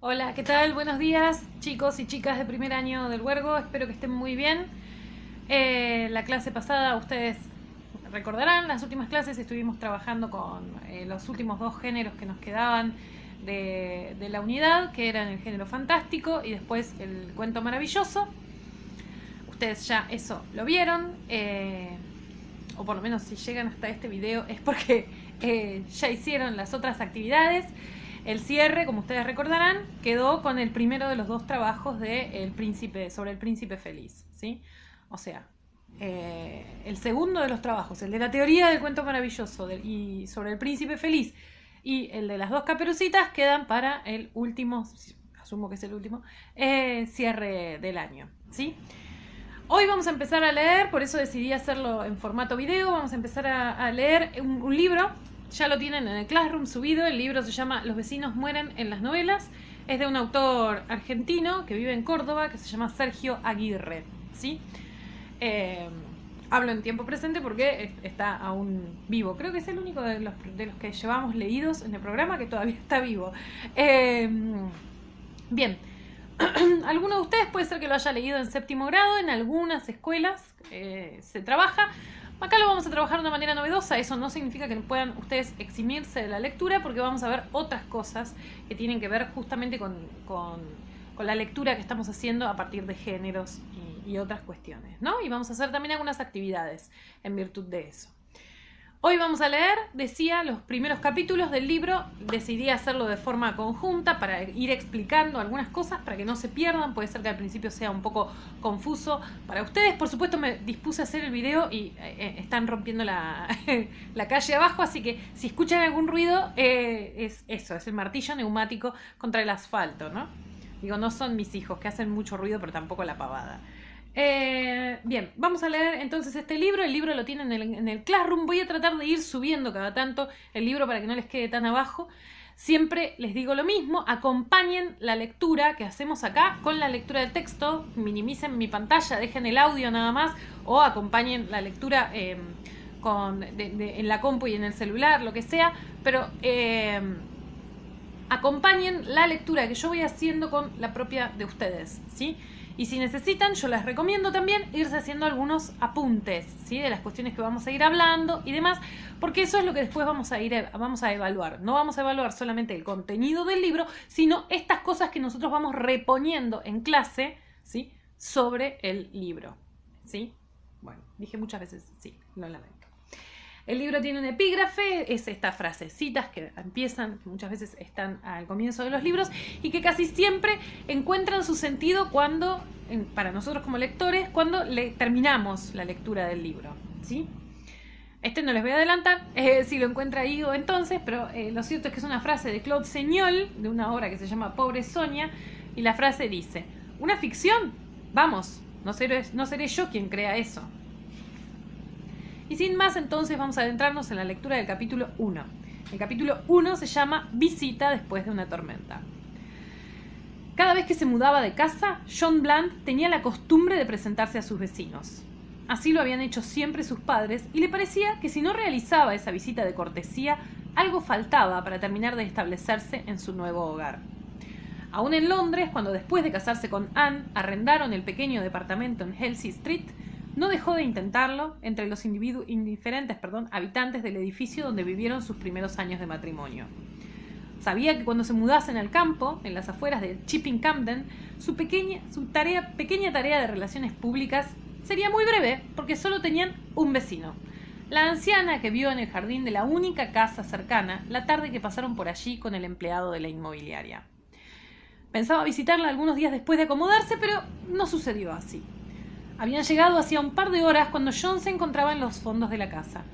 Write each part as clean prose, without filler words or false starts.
Hola, ¿qué tal? Buenos días, chicos y chicas de primer año del Huergo. Espero que estén muy bien. La clase pasada, ustedes recordarán, las últimas clases estuvimos trabajando con los últimos dos géneros que nos quedaban de la unidad, que eran el género fantástico y después el cuento maravilloso. Ustedes ya eso lo vieron, o por lo menos si llegan hasta este video es porque ya hicieron las otras actividades. El cierre, como ustedes recordarán, quedó con el primero de los dos trabajos de el príncipe, sobre el príncipe feliz, ¿sí? O sea, el segundo de los trabajos, el de la teoría del cuento maravilloso y sobre el príncipe feliz y el de las dos caperucitas quedan para el último, asumo que es el último, cierre del año, ¿sí? Hoy vamos a empezar a leer, por eso decidí hacerlo en formato video. Vamos a empezar a leer un libro. Ya lo tienen en el Classroom subido. El libro se llama Los vecinos mueren en las novelas. Es de un autor argentino que vive en Córdoba, que se llama Sergio Aguirre, ¿sí? Hablo en tiempo presente porque está aún vivo. Creo que es el único de los que llevamos leídos en el programa que todavía está vivo. Bien. Alguno de ustedes puede ser que lo haya leído en séptimo grado, en algunas escuelas se trabaja. Acá lo vamos a trabajar de una manera novedosa. Eso no significa que puedan ustedes eximirse de la lectura, porque vamos a ver otras cosas que tienen que ver justamente con la lectura que estamos haciendo a partir de géneros y otras cuestiones, ¿no? Y vamos a hacer también algunas actividades en virtud de eso. Hoy vamos a leer, decía, los primeros capítulos del libro. Decidí hacerlo de forma conjunta para ir explicando algunas cosas para que no se pierdan. Puede ser que al principio sea un poco confuso para ustedes. Por supuesto me dispuse a hacer el video y están rompiendo la calle abajo, así que si escuchan algún ruido es eso, es el martillo neumático contra el asfalto, ¿no? Digo, no son mis hijos que hacen mucho ruido, pero tampoco la pavada. Bien, vamos a leer entonces este libro. El libro lo tienen en el Classroom. Voy a tratar de ir subiendo cada tanto el libro para que no les quede tan abajo. Siempre les digo lo mismo, acompañen la lectura que hacemos acá con la lectura del texto, minimicen mi pantalla, dejen el audio nada más o acompañen la lectura en la compu y en el celular, lo que sea, pero acompañen la lectura que yo voy haciendo con la propia de ustedes, ¿sí? Y si necesitan, yo les recomiendo también irse haciendo algunos apuntes, ¿sí? De las cuestiones que vamos a ir hablando y demás, porque eso es lo que después vamos a evaluar. No vamos a evaluar solamente el contenido del libro, sino estas cosas que nosotros vamos reponiendo en clase, ¿sí? Sobre el libro, ¿sí? Bueno, dije muchas veces sí, lo lamento. El libro tiene un epígrafe, es estas frasecitas que empiezan, que muchas veces están al comienzo de los libros y que casi siempre encuentran su sentido cuando, para nosotros como lectores, cuando terminamos la lectura del libro, ¿sí? Este no les voy a adelantar si lo encuentra ahí o entonces, pero lo cierto es que es una frase de Claude Seignolle, de una obra que se llama Pobre Sonia, y la frase dice: ¿una ficción? Vamos, no seré yo quien crea eso. Y sin más, entonces vamos a adentrarnos en la lectura del capítulo 1. El capítulo 1 se llama Visita después de una tormenta. Cada vez que se mudaba de casa, John Bland tenía la costumbre de presentarse a sus vecinos. Así lo habían hecho siempre sus padres y le parecía que si no realizaba esa visita de cortesía, algo faltaba para terminar de establecerse en su nuevo hogar. Aún en Londres, cuando después de casarse con Anne arrendaron el pequeño departamento en Halsey Street, no dejó de intentarlo entre los indiferentes habitantes del edificio donde vivieron sus primeros años de matrimonio. Sabía que cuando se mudasen al campo, en las afueras de Chipping Campden, su pequeña tarea de relaciones públicas sería muy breve, porque solo tenían un vecino, la anciana que vio en el jardín de la única casa cercana la tarde que pasaron por allí con el empleado de la inmobiliaria. Pensaba visitarla algunos días después de acomodarse, pero no sucedió así. Habían llegado hacía un par de horas cuando John se encontraba en los fondos de la casa.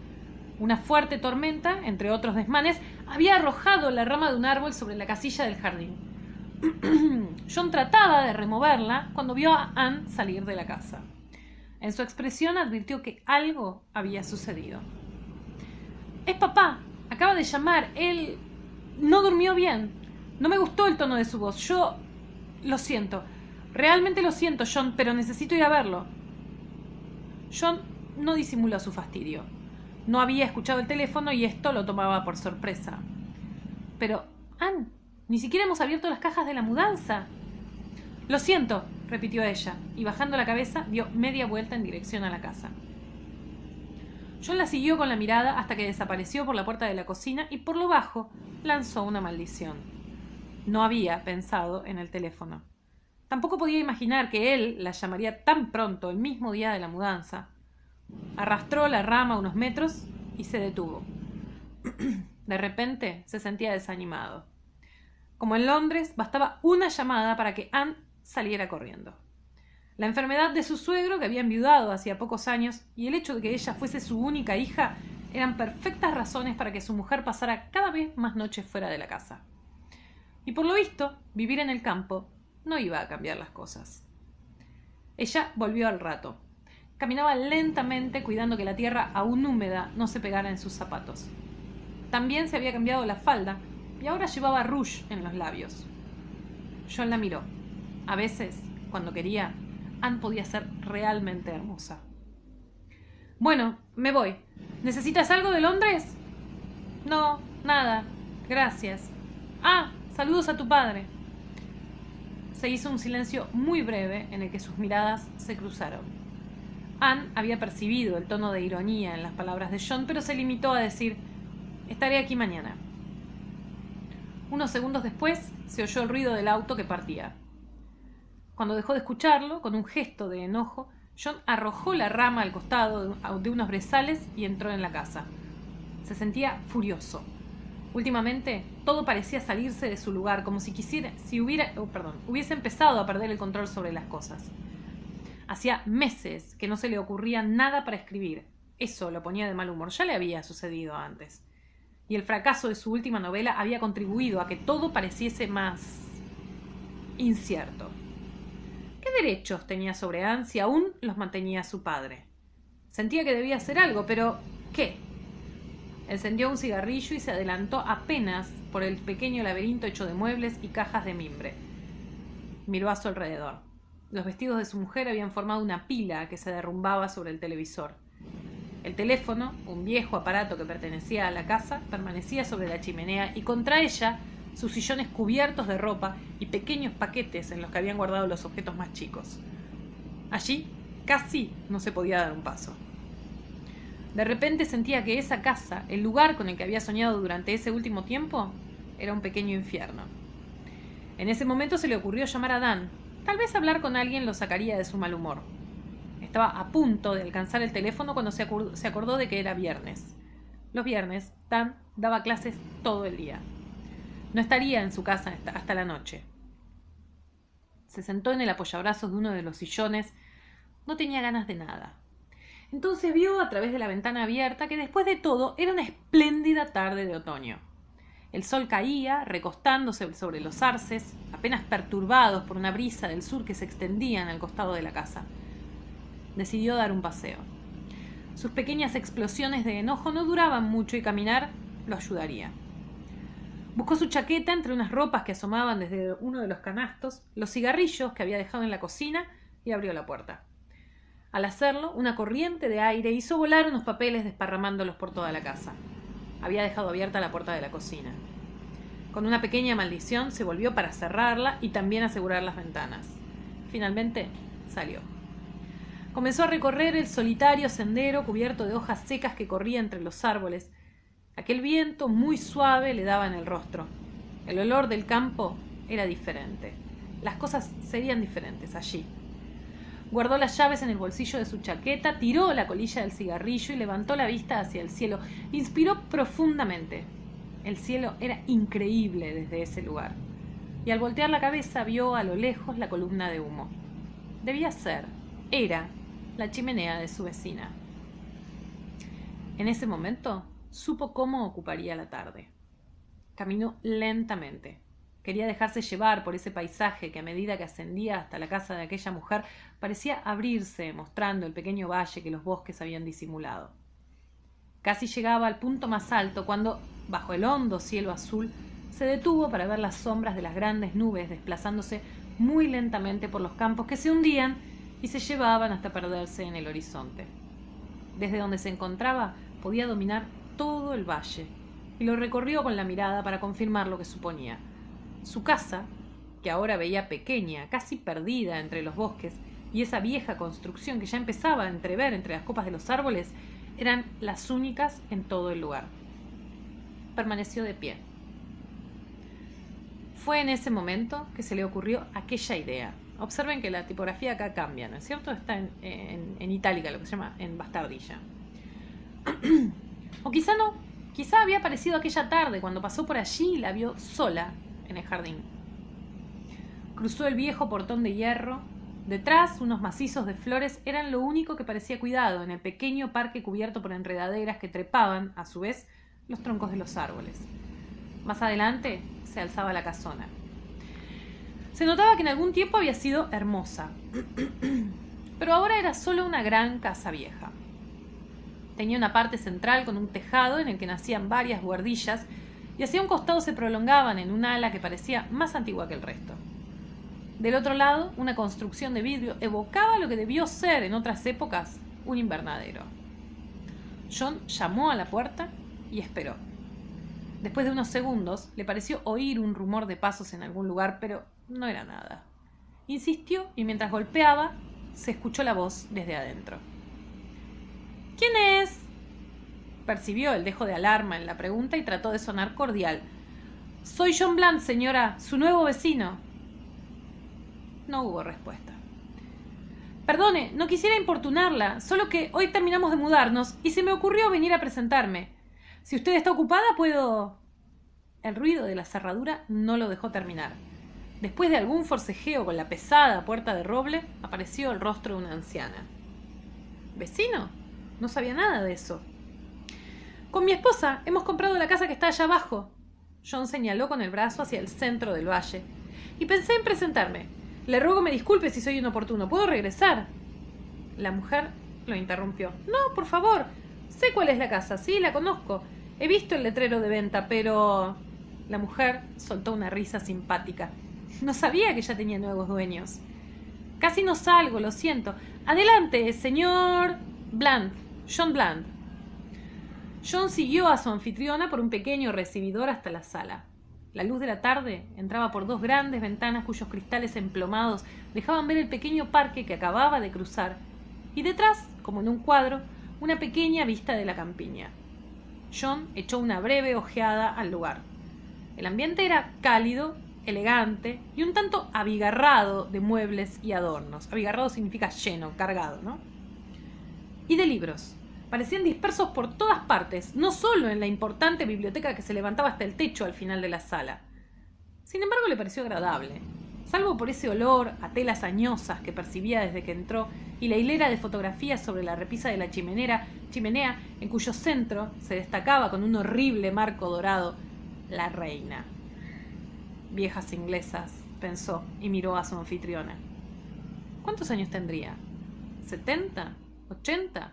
Una fuerte tormenta, entre otros desmanes, había arrojado la rama de un árbol sobre la casilla del jardín. John trataba de removerla cuando vio a Anne salir de la casa. En su expresión advirtió que algo había sucedido. «Es papá, acaba de llamar, él no durmió bien. No me gustó el tono de su voz. Yo lo siento. Realmente lo siento, John, pero necesito ir a verlo». John no disimuló su fastidio. No había escuchado el teléfono y esto lo tomaba por sorpresa. «Pero, Anne, Ni siquiera hemos abierto las cajas de la mudanza. Lo siento, repitió ella, y bajando la cabeza dio media vuelta en dirección a la casa. John la siguió con la mirada hasta que desapareció por la puerta de la cocina y por lo bajo lanzó una maldición. No había pensado en el teléfono. Tampoco podía imaginar que él la llamaría tan pronto, el mismo día de la mudanza. Arrastró la rama unos metros y se detuvo. De repente se sentía desanimado. Como en Londres, bastaba una llamada para que Anne saliera corriendo. La enfermedad de su suegro, que había enviudado hacía pocos años, y el hecho de que ella fuese su única hija, eran perfectas razones para que su mujer pasara cada vez más noches fuera de la casa. Y por lo visto, vivir en el campo no iba a cambiar las cosas. Ella volvió al rato. Caminaba lentamente, cuidando que la tierra aún húmeda no se pegara en sus zapatos. También se había cambiado la falda y ahora llevaba rouge en los labios. John la miró. A veces, cuando quería, Anne podía ser realmente hermosa. Bueno, me voy. ¿Necesitas algo de Londres? No, nada. Gracias. Ah, saludos a tu padre. Se hizo un silencio muy breve en el que sus miradas se cruzaron. Anne había percibido el tono de ironía en las palabras de John, pero se limitó a decir: estaré aquí mañana. Unos segundos después se oyó el ruido del auto que partía. Cuando dejó de escucharlo, con un gesto de enojo, John arrojó la rama al costado de unos brezales y entró en la casa. Se sentía furioso. Últimamente, todo parecía salirse de su lugar, como si hubiese empezado a perder el control sobre las cosas. Hacía meses que no se le ocurría nada para escribir. Eso lo ponía de mal humor. Ya le había sucedido antes. Y el fracaso de su última novela había contribuido a que todo pareciese más incierto. ¿Qué derechos tenía sobre Anne si aún los mantenía su padre? Sentía que debía hacer algo, pero ¿qué? Encendió un cigarrillo y se adelantó apenas por el pequeño laberinto hecho de muebles y cajas de mimbre. Miró a su alrededor. Los vestidos de su mujer habían formado una pila que se derrumbaba sobre el televisor. El teléfono, un viejo aparato que pertenecía a la casa, permanecía sobre la chimenea y contra ella sus sillones cubiertos de ropa y pequeños paquetes en los que habían guardado los objetos más chicos. Allí casi no se podía dar un paso. De repente sentía que esa casa, el lugar con el que había soñado durante ese último tiempo, era un pequeño infierno. En ese momento se le ocurrió llamar a Dan. Tal vez hablar con alguien lo sacaría de su mal humor. Estaba a punto de alcanzar el teléfono cuando se acordó de que era viernes. Los viernes, Dan daba clases todo el día. No estaría en su casa hasta la noche. Se sentó en el apoyabrazos de uno de los sillones. No tenía ganas de nada. Entonces vio a través de la ventana abierta que después de todo era una espléndida tarde de otoño. El sol caía, recostándose sobre los arces, apenas perturbados por una brisa del sur que se extendía en el costado de la casa. Decidió dar un paseo. Sus pequeñas explosiones de enojo no duraban mucho y caminar lo ayudaría. Buscó su chaqueta entre unas ropas que asomaban desde uno de los canastos, los cigarrillos que había dejado en la cocina y abrió la puerta. Al hacerlo, una corriente de aire hizo volar unos papeles desparramándolos por toda la casa. Había dejado abierta la puerta de la cocina. Con una pequeña maldición se volvió para cerrarla y también asegurar las ventanas. Finalmente salió. Comenzó a recorrer el solitario sendero cubierto de hojas secas que corría entre los árboles. Aquel viento muy suave le daba en el rostro. El olor del campo era diferente. Las cosas serían diferentes allí. Guardó las llaves en el bolsillo de su chaqueta, tiró la colilla del cigarrillo y levantó la vista hacia el cielo. Inspiró profundamente. El cielo era increíble desde ese lugar. Y al voltear la cabeza vio a lo lejos la columna de humo. Era la chimenea de su vecina. En ese momento supo cómo ocuparía la tarde. Caminó lentamente. Quería dejarse llevar por ese paisaje que a medida que ascendía hasta la casa de aquella mujer parecía abrirse, mostrando el pequeño valle que los bosques habían disimulado. Casi llegaba al punto más alto cuando, bajo el hondo cielo azul, se detuvo para ver las sombras de las grandes nubes desplazándose muy lentamente por los campos que se hundían y se llevaban hasta perderse en el horizonte. Desde donde se encontraba podía dominar todo el valle y lo recorrió con la mirada para confirmar lo que suponía. Su casa, que ahora veía pequeña, casi perdida entre los bosques, y esa vieja construcción que ya empezaba a entrever entre las copas de los árboles, eran las únicas en todo el lugar. Permaneció de pie. Fue en ese momento que se le ocurrió aquella idea. Observen que la tipografía acá cambia, ¿no es cierto? Está en itálica, lo que se llama en bastardilla. O quizá no, quizá había aparecido aquella tarde cuando pasó por allí y la vio sola en el jardín. Cruzó el viejo portón de hierro. Detrás, unos macizos de flores eran lo único que parecía cuidado en el pequeño parque cubierto por enredaderas que trepaban, a su vez, los troncos de los árboles. Más adelante se alzaba la casona. Se notaba que en algún tiempo había sido hermosa, pero ahora era solo una gran casa vieja. Tenía una parte central con un tejado en el que nacían varias buhardillas y hacia un costado se prolongaban en un ala que parecía más antigua que el resto. Del otro lado, una construcción de vidrio evocaba lo que debió ser en otras épocas un invernadero. John llamó a la puerta y esperó. Después de unos segundos, le pareció oír un rumor de pasos en algún lugar, pero no era nada. Insistió y mientras golpeaba, se escuchó la voz desde adentro. ¿Quién es? Percibió el dejo de alarma en la pregunta y trató de sonar cordial. Soy John Bland, señora, su nuevo vecino. No hubo respuesta. Perdone, no quisiera importunarla, solo que hoy terminamos de mudarnos y se me ocurrió venir a presentarme. Si usted está ocupada, puedo... El ruido de la cerradura no lo dejó terminar. Después de algún forcejeo con la pesada puerta de roble, apareció el rostro de una anciana. ¿Vecino? No sabía nada de eso. Con mi esposa hemos comprado la casa que está allá abajo. John señaló con el brazo hacia el centro del valle. Y pensé en presentarme. Le ruego me disculpe si soy inoportuno. ¿Puedo regresar? La mujer lo interrumpió. No, por favor. Sé cuál es la casa. Sí, la conozco. He visto el letrero de venta, pero... La mujer soltó una risa simpática. No sabía que ya tenía nuevos dueños. Casi no salgo, lo siento. Adelante, señor Bland. John Bland. John siguió a su anfitriona por un pequeño recibidor hasta la sala. La luz de la tarde entraba por dos grandes ventanas cuyos cristales emplomados dejaban ver el pequeño parque que acababa de cruzar, y detrás, como en un cuadro, una pequeña vista de la campiña. John echó una breve ojeada al lugar. El ambiente era cálido, elegante y un tanto abigarrado de muebles y adornos. Abigarrado significa lleno, cargado, ¿no? Y de libros. Parecían dispersos por todas partes, no solo en la importante biblioteca que se levantaba hasta el techo al final de la sala. Sin embargo, le pareció agradable, salvo por ese olor a telas añosas que percibía desde que entró y la hilera de fotografías sobre la repisa de la chimenea en cuyo centro se destacaba con un horrible marco dorado la reina. Viejas inglesas, pensó y miró a su anfitriona. ¿Cuántos años tendría? ¿70? ¿80?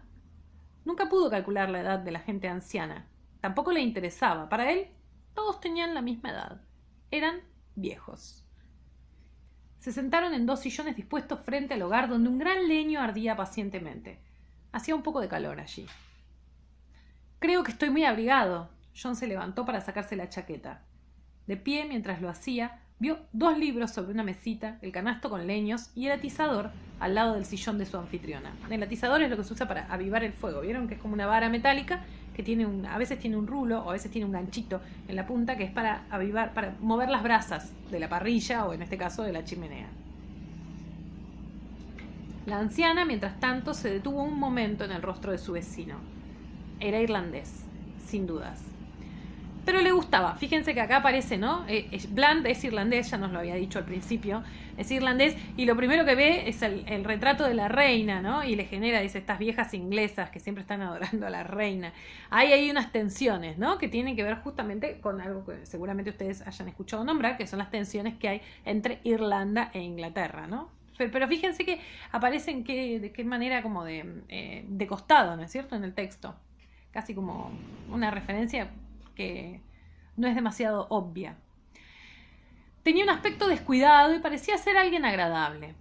Nunca pudo calcular la edad de la gente anciana. Tampoco le interesaba. Para él, todos tenían la misma edad. Eran viejos. Se sentaron en dos sillones dispuestos frente al hogar donde un gran leño ardía pacientemente. Hacía un poco de calor allí. Creo que estoy muy abrigado. John se levantó para sacarse la chaqueta. De pie, mientras lo hacía, vio dos libros sobre una mesita, el canasto con leños y el atizador al lado del sillón de su anfitriona. El atizador es lo que se usa para avivar el fuego. ¿Vieron? Que es como una vara metálica que tiene a veces tiene un rulo o a veces tiene un ganchito en la punta que es para avivar, para mover las brasas de la parrilla o en este caso de la chimenea. La anciana, mientras tanto, se detuvo un momento en el rostro de su vecino. Era irlandés, sin dudas. Pero le gustaba. Fíjense que acá aparece, ¿no? Bland es irlandés, ya nos lo había dicho al principio. Es irlandés y lo primero que ve es el retrato de la reina, ¿no? Y le genera, dice, estas viejas inglesas que siempre están adorando a la reina. Hay unas tensiones, ¿no? Que tienen que ver justamente con algo que seguramente ustedes hayan escuchado nombrar, que son las tensiones que hay entre Irlanda e Inglaterra, ¿no? Pero fíjense que aparecen de qué manera como de costado, ¿no es cierto? En el texto. Casi como una referencia que no es demasiado obvia. Tenía un aspecto descuidado y parecía ser alguien agradable.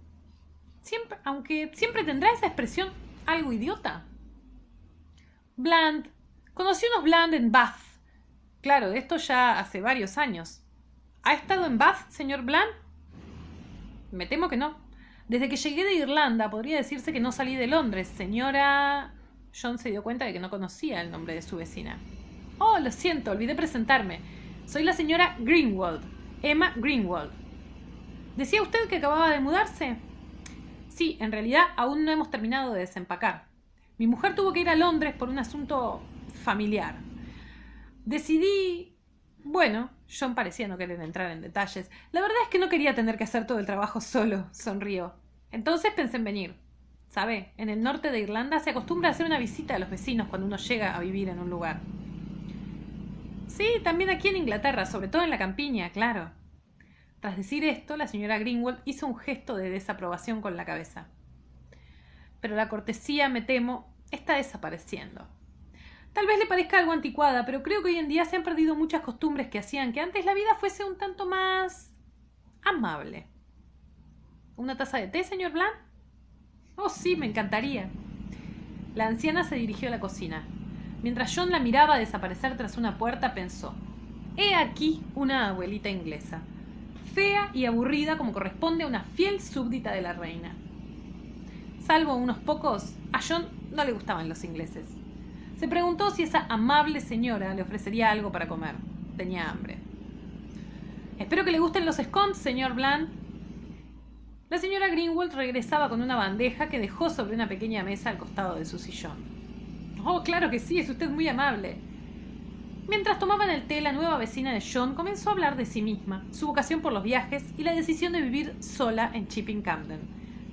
Aunque siempre tendrá esa expresión algo idiota. Bland. Conocí unos Bland en Bath. Claro, de esto ya hace varios años. ¿Ha estado en Bath, señor Bland? Me temo que no. Desde que llegué de Irlanda, podría decirse que no salí de Londres, señora... John se dio cuenta de que no conocía el nombre de su vecina. Oh, lo siento, olvidé presentarme. Soy la señora Greenwald, Emma Greenwald. ¿Decía usted que acababa de mudarse? Sí, en realidad aún no hemos terminado de desempacar. Mi mujer tuvo que ir a Londres por un asunto familiar. Decidí... Bueno, John parecía no querer entrar en detalles. La verdad es que no quería tener que hacer todo el trabajo solo, sonrió. Entonces pensé en venir. ¿Sabe? En el norte de Irlanda se acostumbra a hacer una visita a los vecinos cuando uno llega a vivir en un lugar. Sí, también aquí en Inglaterra, sobre todo en la campiña, claro. Tras decir esto, la señora Greenwald hizo un gesto de desaprobación con la cabeza. Pero la cortesía, me temo, está desapareciendo. Tal vez le parezca algo anticuada, pero creo que hoy en día se han perdido muchas costumbres que hacían que antes la vida fuese un tanto más amable. ¿Una taza de té, señor Bland? Oh, sí, me encantaría. La anciana se dirigió a la cocina. Mientras John la miraba desaparecer tras una puerta, pensó: he aquí una abuelita inglesa, fea y aburrida como corresponde a una fiel súbdita de la reina. Salvo unos pocos, a John no le gustaban los ingleses. Se preguntó si esa amable señora le ofrecería algo para comer. Tenía hambre. Espero que le gusten los scones, señor Bland. La señora Greenwald regresaba con una bandeja que dejó sobre una pequeña mesa al costado de su sillón. Oh, claro que sí, es usted muy amable. Mientras tomaban el té, la nueva vecina de John comenzó a hablar de sí misma, su vocación por los viajes y la decisión de vivir sola en Chipping Campden,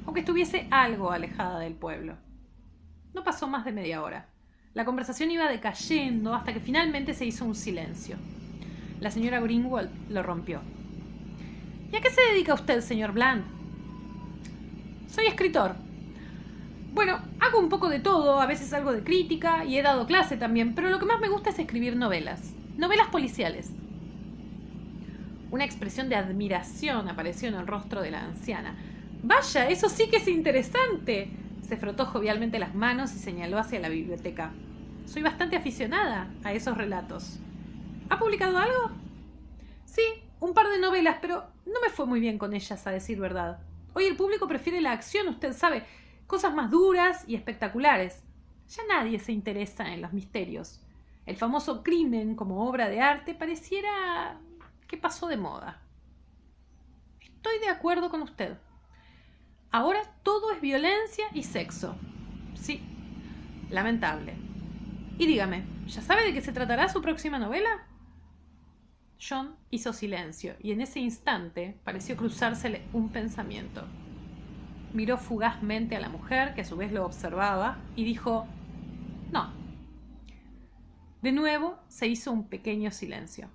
aunque estuviese algo alejada del pueblo. No pasó más de media hora. La conversación iba decayendo hasta que finalmente se hizo un silencio. La señora Greenwald lo rompió. ¿Y a qué se dedica usted, señor Bland? Soy escritor. Bueno, hago un poco de todo, a veces algo de crítica y he dado clase también, pero lo que más me gusta es escribir novelas. Novelas policiales. Una expresión de admiración apareció en el rostro de la anciana. ¡Vaya, eso sí que es interesante! Se frotó jovialmente las manos y señaló hacia la biblioteca. Soy bastante aficionada a esos relatos. ¿Ha publicado algo? Sí, un par de novelas, pero no me fue muy bien con ellas, a decir verdad. Hoy el público prefiere la acción, usted sabe, cosas más duras y espectaculares. Ya nadie se interesa en los misterios. El famoso crimen como obra de arte pareciera que pasó de moda. Estoy de acuerdo con usted. Ahora todo es violencia y sexo. Sí, lamentable. Y dígame, ¿ya sabe de qué se tratará su próxima novela? John hizo silencio y en ese instante pareció cruzársele un pensamiento. Miró fugazmente a la mujer, que a su vez lo observaba, y dijo: no. De nuevo se hizo un pequeño silencio.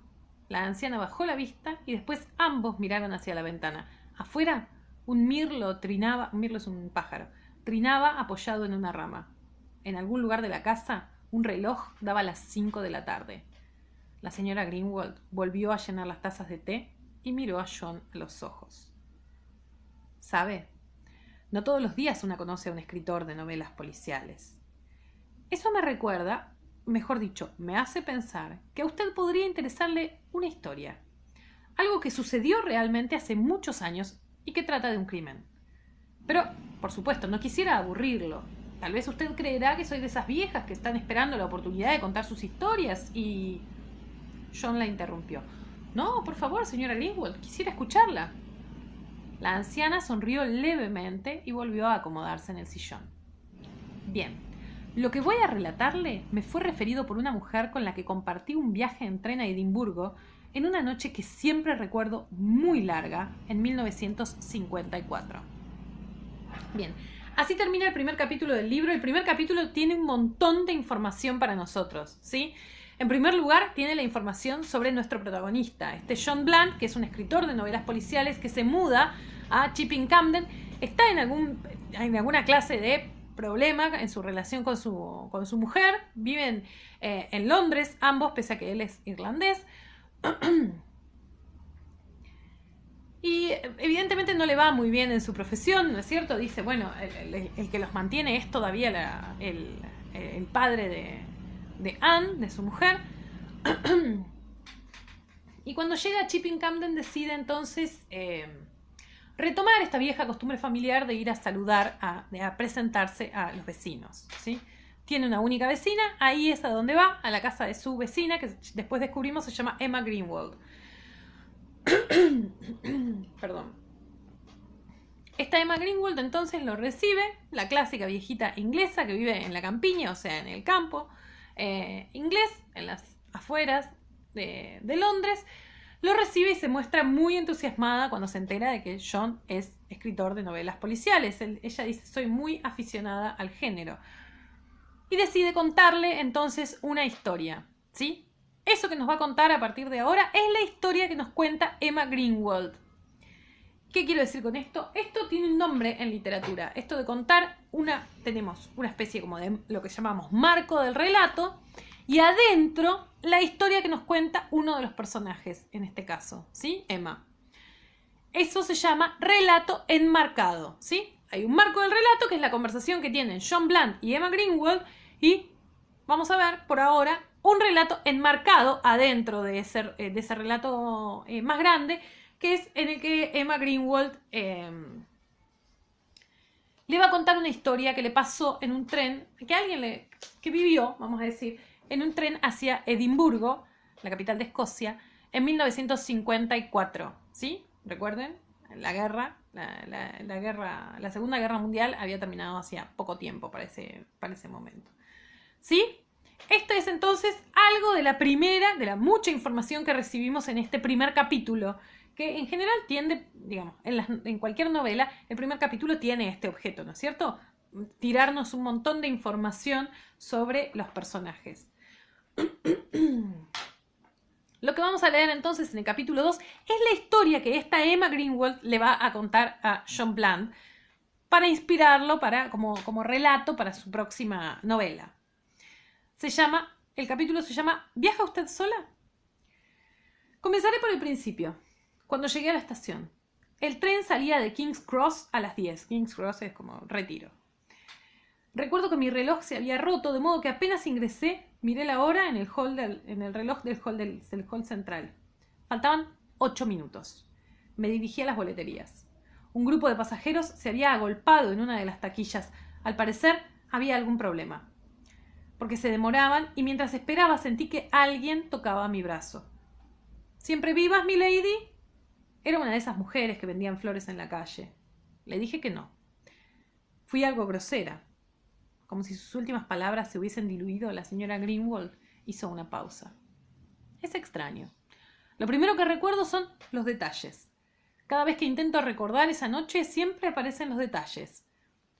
La anciana bajó la vista y después ambos miraron hacia la ventana. Afuera, un mirlo trinaba, un mirlo es un pájaro, trinaba apoyado en una rama. En algún lugar de la casa, un reloj daba las 5 de la tarde. La señora Greenwald volvió a llenar las tazas de té y miró a John a los ojos. ¿Sabe? No todos los días uno conoce a un escritor de novelas policiales. Eso me recuerda, mejor dicho, me hace pensar que a usted podría interesarle una historia. Algo que sucedió realmente hace muchos años y que trata de un crimen. Pero, por supuesto, no quisiera aburrirlo. Tal vez usted creerá que soy de esas viejas que están esperando la oportunidad de contar sus historias y... John la interrumpió. No, por favor, señora Greenwald, quisiera escucharla. La anciana sonrió levemente y volvió a acomodarse en el sillón. Bien, lo que voy a relatarle me fue referido por una mujer con la que compartí un viaje en tren a Edimburgo en una noche que siempre recuerdo muy larga, en 1954. Bien, así termina el primer capítulo del libro. El primer capítulo tiene un montón de información para nosotros, ¿sí? En primer lugar, tiene la información sobre nuestro protagonista, John Bland, que es un escritor de novelas policiales que se muda a Chipping Campden. Está en alguna clase de problema en su relación con su mujer. Viven en Londres, ambos, pese a que él es irlandés. Y evidentemente no le va muy bien en su profesión, ¿no es cierto? Dice, bueno, el que los mantiene es todavía el padre de Anne, de su mujer. Y cuando llega a Chipping Campden decide entonces retomar esta vieja costumbre familiar de ir a saludar, a presentarse a los vecinos, ¿sí? Tiene una única vecina, ahí es a donde va, a la casa de su vecina, que después descubrimos se llama Emma Greenwald. Perdón. Esta Emma Greenwald entonces lo recibe, la clásica viejita inglesa que vive en la campiña, o sea, en el campo, inglés, en las afueras de Londres, lo recibe y se muestra muy entusiasmada cuando se entera de que John es escritor de novelas policiales. Ella dice, soy muy aficionada al género. Y decide contarle entonces una historia, ¿sí? Eso que nos va a contar a partir de ahora es la historia que nos cuenta Emma Greenwald. ¿Qué quiero decir con esto? Esto tiene un nombre en literatura. Esto de contar tenemos una especie como de lo que llamamos marco del relato y adentro la historia que nos cuenta uno de los personajes, en este caso, ¿sí? Emma. Eso se llama relato enmarcado, ¿sí? Hay un marco del relato que es la conversación que tienen John Blunt y Emma Greenwald y vamos a ver por ahora un relato enmarcado adentro de ese relato más grande, que es en el que Emma Greenwald le va a contar una historia que le pasó en un tren, que vivió, vamos a decir, en un tren hacia Edimburgo, la capital de Escocia, en 1954, ¿sí? Recuerden, la guerra, la Segunda Guerra Mundial había terminado hacía poco tiempo para ese momento, ¿sí? Esto es entonces algo de la mucha información que recibimos en este primer capítulo, que en general tiende, digamos, en cualquier novela, el primer capítulo tiene este objeto, ¿no es cierto? Tirarnos un montón de información sobre los personajes. Lo que vamos a leer entonces en el capítulo 2 es la historia que esta Emma Greenwald le va a contar a John Blunt para inspirarlo como relato para su próxima novela. El capítulo se llama ¿Viaja usted sola? Comenzaré por el principio. Cuando llegué a la estación, el tren salía de King's Cross a las 10. King's Cross es como retiro. Recuerdo que mi reloj se había roto, de modo que apenas ingresé, miré la hora en el reloj del hall central. Faltaban 8 minutos. Me dirigí a las boleterías. Un grupo de pasajeros se había agolpado en una de las taquillas. Al parecer, había algún problema. Porque se demoraban y mientras esperaba sentí que alguien tocaba mi brazo. ¿Siempre vivas, mi lady? Era una de esas mujeres que vendían flores en la calle. Le dije que no. Fui algo grosera. Como si sus últimas palabras se hubiesen diluido, la señora Greenwald hizo una pausa. Es extraño. Lo primero que recuerdo son los detalles. Cada vez que intento recordar esa noche, siempre aparecen los detalles.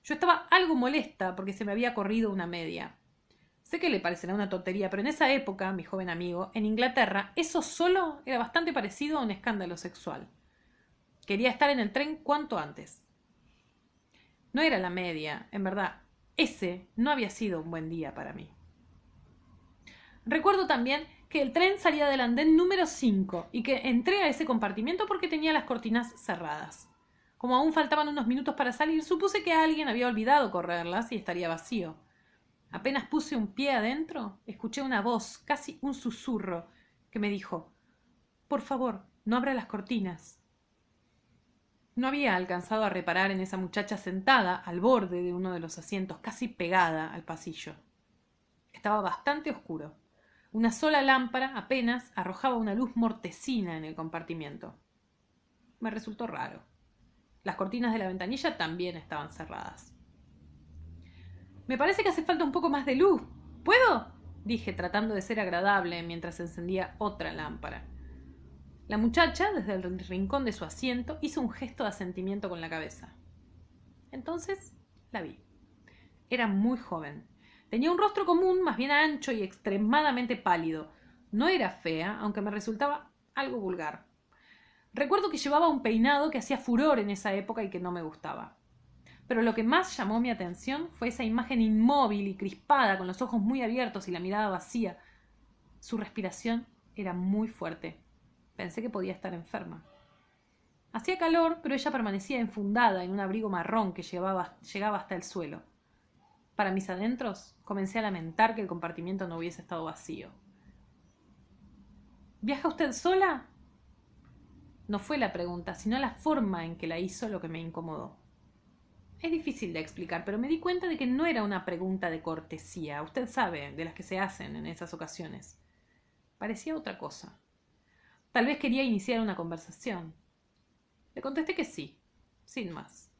Yo estaba algo molesta porque se me había corrido una media. Sé que le parecerá una tontería, pero en esa época, mi joven amigo, en Inglaterra, eso solo era bastante parecido a un escándalo sexual. Quería estar en el tren cuanto antes. No era la media, en verdad. Ese no había sido un buen día para mí. Recuerdo también que el tren salía del andén número 5 y que entré a ese compartimiento porque tenía las cortinas cerradas. Como aún faltaban unos minutos para salir, supuse que alguien había olvidado correrlas y estaría vacío. Apenas puse un pie adentro, escuché una voz, casi un susurro, que me dijo: «Por favor, no abra las cortinas». No había alcanzado a reparar en esa muchacha sentada al borde de uno de los asientos, casi pegada al pasillo. Estaba bastante oscuro. Una sola lámpara apenas arrojaba una luz mortecina en el compartimiento. Me resultó raro. Las cortinas de la ventanilla también estaban cerradas. «Me parece que hace falta un poco más de luz. ¿Puedo?», dije, tratando de ser agradable mientras encendía otra lámpara. La muchacha, desde el rincón de su asiento, hizo un gesto de asentimiento con la cabeza. Entonces la vi. Era muy joven. Tenía un rostro común, más bien ancho y extremadamente pálido. No era fea, aunque me resultaba algo vulgar. Recuerdo que llevaba un peinado que hacía furor en esa época y que no me gustaba. Pero lo que más llamó mi atención fue esa imagen inmóvil y crispada, con los ojos muy abiertos y la mirada vacía. Su respiración era muy fuerte. Pensé que podía estar enferma. Hacía calor, pero ella permanecía enfundada en un abrigo marrón que llegaba hasta el suelo. Para mis adentros, comencé a lamentar que el compartimiento no hubiese estado vacío. «¿Viaja usted sola?», No fue la pregunta, sino la forma en que la hizo lo que me incomodó. Es difícil de explicar, pero me di cuenta de que no era una pregunta de cortesía. Usted sabe, de las que se hacen en esas ocasiones. Parecía otra cosa. Tal vez quería iniciar una conversación. Le contesté que sí, sin más.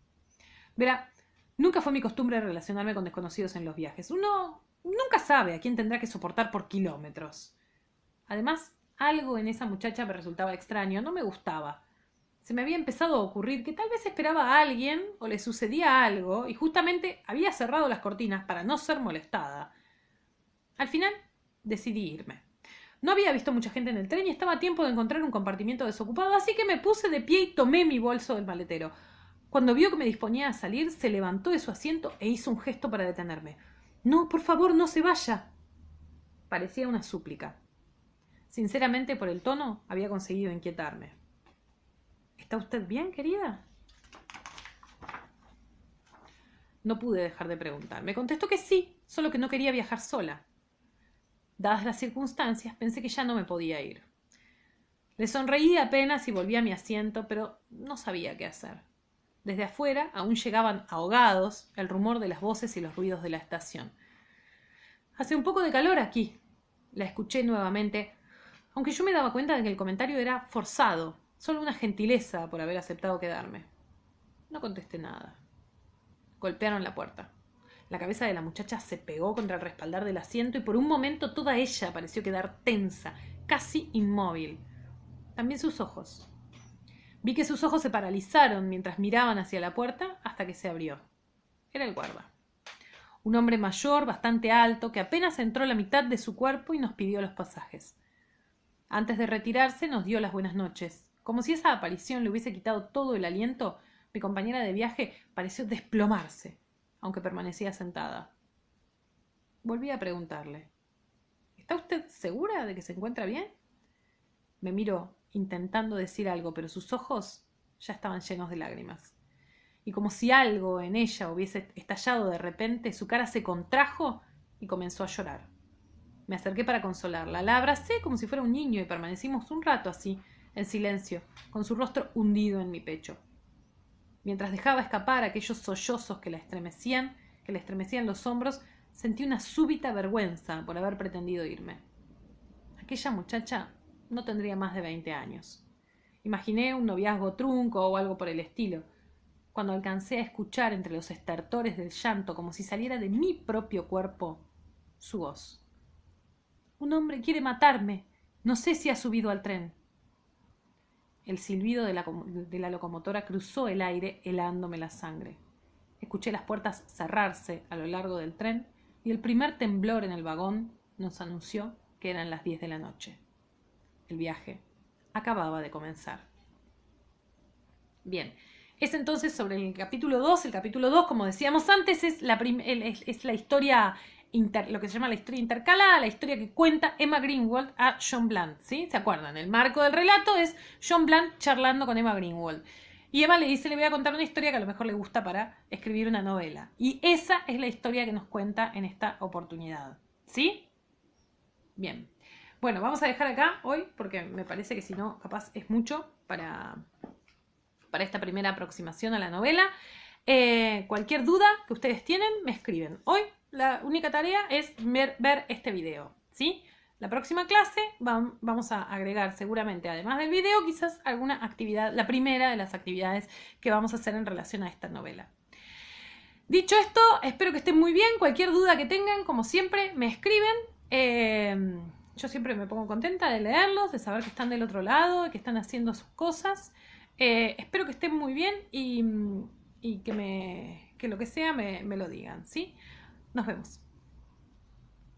Verá, nunca fue mi costumbre relacionarme con desconocidos en los viajes. Uno nunca sabe a quién tendrá que soportar por kilómetros. Además, algo en esa muchacha me resultaba extraño, no me gustaba. Se me había empezado a ocurrir que tal vez esperaba a alguien o le sucedía algo y justamente había cerrado las cortinas para no ser molestada. Al final decidí irme. No había visto mucha gente en el tren y estaba a tiempo de encontrar un compartimiento desocupado, así que me puse de pie y tomé mi bolso del maletero. Cuando vio que me disponía a salir, se levantó de su asiento e hizo un gesto para detenerme. No, por favor, no se vaya. Parecía una súplica. Sinceramente, por el tono, había conseguido inquietarme. ¿Está usted bien, querida? No pude dejar de preguntar. Me contestó que sí, solo que no quería viajar sola. Dadas las circunstancias, pensé que ya no me podía ir. Le sonreí apenas y volví a mi asiento, pero no sabía qué hacer. Desde afuera aún llegaban ahogados el rumor de las voces y los ruidos de la estación. Hace un poco de calor aquí. La escuché nuevamente, aunque yo me daba cuenta de que el comentario era forzado, solo una gentileza por haber aceptado quedarme. No contesté nada. Golpearon la puerta. La cabeza de la muchacha se pegó contra el respaldar del asiento y por un momento toda ella pareció quedar tensa, casi inmóvil. También sus ojos. Vi que sus ojos se paralizaron mientras miraban hacia la puerta hasta que se abrió. Era el guarda. Un hombre mayor, bastante alto, que apenas entró la mitad de su cuerpo y nos pidió los pasajes. Antes de retirarse nos dio las buenas noches. Como si esa aparición le hubiese quitado todo el aliento, mi compañera de viaje pareció desplomarse, aunque permanecía sentada. Volví a preguntarle: ¿Está usted segura de que se encuentra bien? Me miró, intentando decir algo, pero sus ojos ya estaban llenos de lágrimas. Y como si algo en ella hubiese estallado de repente, su cara se contrajo y comenzó a llorar. Me acerqué para consolarla. La abracé como si fuera un niño y permanecimos un rato así, en silencio, con su rostro hundido en mi pecho. Mientras dejaba escapar aquellos sollozos que le estremecían los hombros, sentí una súbita vergüenza por haber pretendido irme. Aquella muchacha no tendría más de 20 años. Imaginé un noviazgo trunco o algo por el estilo, cuando alcancé a escuchar entre los estertores del llanto, como si saliera de mi propio cuerpo, su voz. Un hombre quiere matarme. No sé si ha subido al tren. El silbido de la locomotora cruzó el aire, helándome la sangre. Escuché las puertas cerrarse a lo largo del tren y el primer temblor en el vagón nos anunció que eran las 10 de la noche. El viaje acababa de comenzar. Bien, es entonces sobre el capítulo 2. El capítulo 2, como decíamos antes, es la historia, lo que se llama la historia intercalada, la historia que cuenta Emma Greenwald a John Blunt, ¿sí? ¿Se acuerdan? El marco del relato es John Blunt charlando con Emma Greenwald. Y Emma le dice: le voy a contar una historia que a lo mejor le gusta para escribir una novela. Y esa es la historia que nos cuenta en esta oportunidad, ¿sí? Bien. Bueno, vamos a dejar acá hoy, porque me parece que si no, capaz es mucho para esta primera aproximación a la novela. Cualquier duda que ustedes tienen, me escriben. Hoy la única tarea es ver este video, ¿sí? La próxima clase vamos a agregar seguramente, además del video, quizás alguna actividad, la primera de las actividades que vamos a hacer en relación a esta novela. Dicho esto, espero que estén muy bien. Cualquier duda que tengan, como siempre, me escriben. Yo siempre me pongo contenta de leerlos, de saber que están del otro lado, que están haciendo sus cosas. Espero que estén muy bien y que lo que sea me lo digan, ¿sí? Nos vemos.